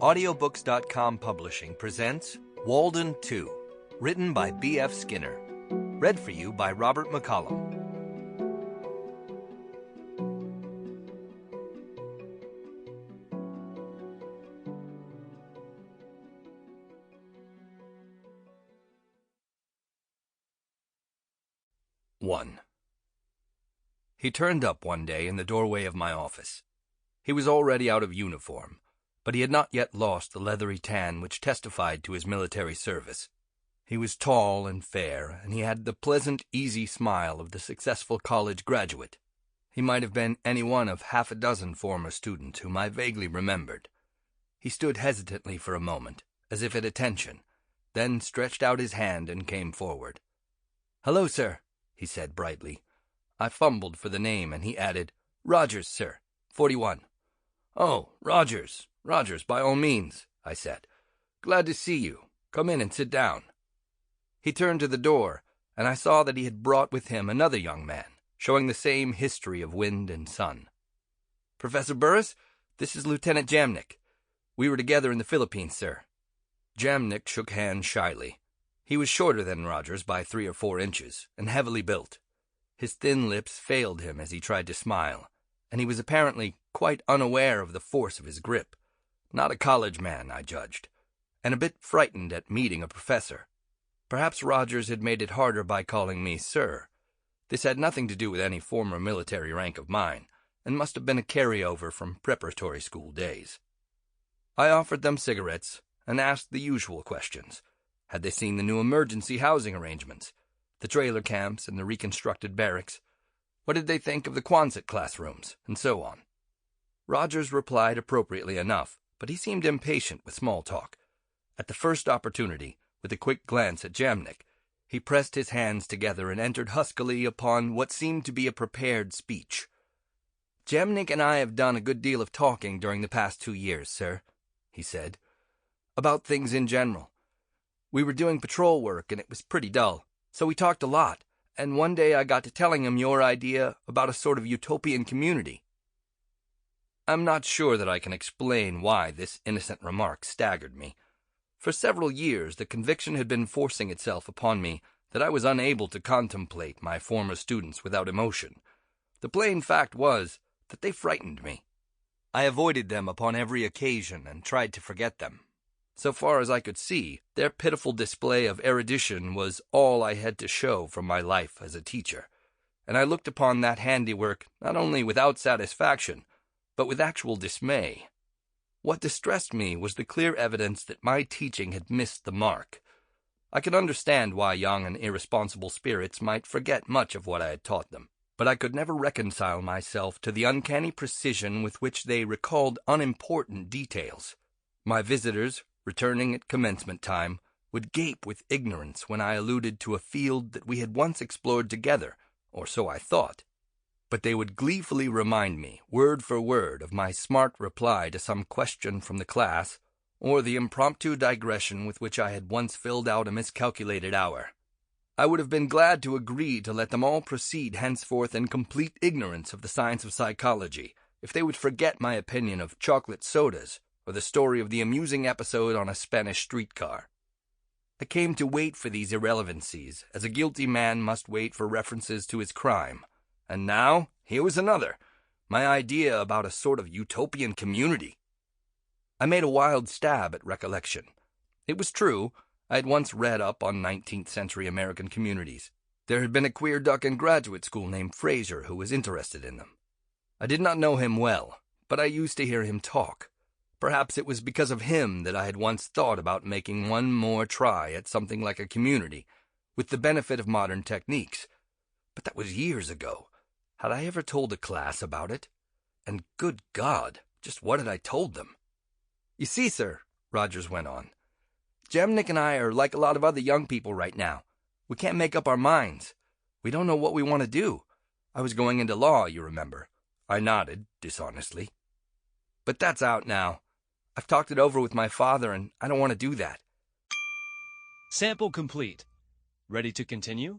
Audiobooks.com Publishing presents Walden Two, written by B.F. Skinner. Read for you by Robert McCollum. One. He turned up one day in the doorway of my office. He was already out of uniform, but he had not yet lost the leathery tan which testified to his military service. He was tall and fair, and he had the pleasant, easy smile of the successful college graduate. He might have been any one of half a dozen former students whom I vaguely remembered. He stood hesitantly for a moment, as if at attention, then stretched out his hand and came forward. "Hello, sir," he said brightly. I fumbled for the name, and he added, "Rogers, sir, 41. "Oh, Rogers, by all means," I said. "Glad to see you. Come in and sit down." He turned to the door, and I saw that he had brought with him another young man, showing the same history of wind and sun. "Professor Burris, this is Lieutenant Jamnik. We were together in the Philippines, sir." Jamnik shook hands shyly. He was shorter than Rogers by 3 or 4 inches, and heavily built. His thin lips failed him as he tried to smile, and he was apparently quite unaware of the force of his grip. Not a college man, I judged, and a bit frightened at meeting a professor. Perhaps Rogers had made it harder by calling me sir. This had nothing to do with any former military rank of mine, and must have been a carryover from preparatory school days. I offered them cigarettes and asked the usual questions. Had they seen the new emergency housing arrangements, the trailer camps and the reconstructed barracks? What did they think of the Quonset classrooms, and so on? Rogers replied appropriately enough, but he seemed impatient with small talk. At the first opportunity, with a quick glance at Jamnik, he pressed his hands together and entered huskily upon what seemed to be a prepared speech. "Jamnik and I have done a good deal of talking during the past 2 years, sir," he said, "about things in general. We were doing patrol work, and it was pretty dull, so we talked a lot, and one day I got to telling him your idea about a sort of utopian community." I'm not sure that I can explain why this innocent remark staggered me. For several years the conviction had been forcing itself upon me that I was unable to contemplate my former students without emotion. The plain fact was that they frightened me. I avoided them upon every occasion and tried to forget them. So far as I could see, their pitiful display of erudition was all I had to show from my life as a teacher, and I looked upon that handiwork not only without satisfaction, but with actual dismay. What distressed me was the clear evidence that my teaching had missed the mark. I could understand why young and irresponsible spirits might forget much of what I had taught them, but I could never reconcile myself to the uncanny precision with which they recalled unimportant details. My visitors, returning at commencement time, would gape with ignorance when I alluded to a field that we had once explored together, or so I thought. But they would gleefully remind me, word for word, of my smart reply to some question from the class, or the impromptu digression with which I had once filled out a miscalculated hour. I would have been glad to agree to let them all proceed henceforth in complete ignorance of the science of psychology, if they would forget my opinion of chocolate sodas, or the story of the amusing episode on a Spanish streetcar. I came to wait for these irrelevancies, as a guilty man must wait for references to his crime. And now, here was another, my idea about a sort of utopian community. I made a wild stab at recollection. It was true, I had once read up on 19th century American communities. There had been a queer duck in graduate school named Fraser who was interested in them. I did not know him well, but I used to hear him talk. Perhaps it was because of him that I had once thought about making one more try at something like a community, with the benefit of modern techniques. But that was years ago. Had I ever told a class about it? And good God, just what had I told them? "You see, sir," Rogers went on, "Jamnik and I are like a lot of other young people right now. We can't make up our minds. We don't know what we want to do. I was going into law, you remember." I nodded, dishonestly. "But that's out now. I've talked it over with my father, and I don't want to do that." Sample complete. Ready to continue?